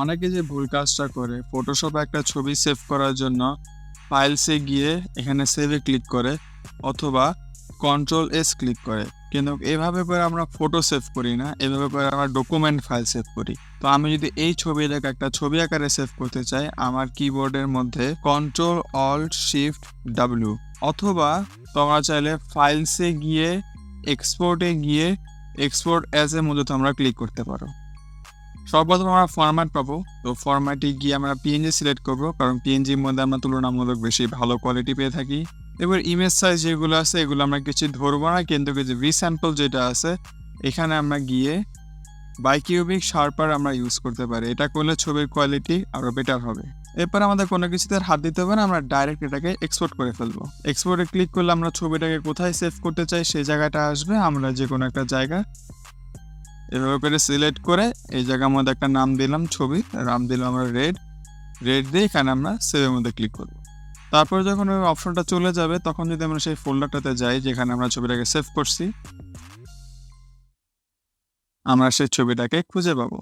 অনেকে যে ভুল কাজটা করে ফটোশপে একটা ছবি সেভ করার জন্য ফাইলসে গিয়ে এখানে সেভে ক্লিক করে অথবা কন্ট্রোল এস ক্লিক করে, কিন্তু এভাবে করে আমরা ফটো সেভ করি না, এভাবে করে আমরা ডকুমেন্ট ফাইল সেভ করি। তো আমি যদি এই ছবিটাকে একটা ছবি আকারে সেভ করতে চাই, আমার কিবোর্ডের মধ্যে কন্ট্রোল অল্ট শিফট ডাব্লিউ, অথবা তোমরা চাইলে ফাইলসে গিয়ে এক্সপোর্টে গিয়ে এক্সপোর্ট অ্যাজ এর মধ্যে তোমরা ক্লিক করতে পারো। সর্বপ্রথম আমরা ফরম্যাট পাবো, তো ফরম্যাটে গিয়ে আমরা পিএনজি সিলেক্ট করবো, কারণ পিএনজির মধ্যে আমরা তুলনামূলক বেশি ভালো কোয়ালিটি পেয়ে থাকি। এবার ইমেজ সাইজ যেগুলো আছে এগুলো আমরা কিছু ধরবো না, কিন্তু কিছু রিস্যাম্পল যেটা আছে এখানে আমরা গিয়ে বাইকিউবিক শার্পার আমরা ইউজ করতে পারি। এটা করলে ছবির কোয়ালিটি আরও বেটার হবে। এরপর আমাদের কোনো কিছুতে হাত দিতে হবে না, আমরা ডাইরেক্ট এটাকে এক্সপোর্ট করে ফেলবো। এক্সপোর্টে ক্লিক করলে আমরা ছবিটাকে কোথায় সেভ করতে চাই সেই জায়গাটা আসবে, আমরা যে কোনো একটা জায়গা এভাবে করে সিলেক্ট করে এই জায়গার মধ্যে একটা নাম দিলাম, ছবি নাম দিলাম আমরা রেড দিয়ে এখানে আমরা সেভের মধ্যে ক্লিক করব। তারপর যখন ওই অপশনটা চলে যাবে তখন যদি আমরা সেই ফোল্ডারটাতে যাই যেখানে আমরা ছবিটাকে সেভ করছি, আমরা সেই ছবিটাকে খুঁজে পাবো।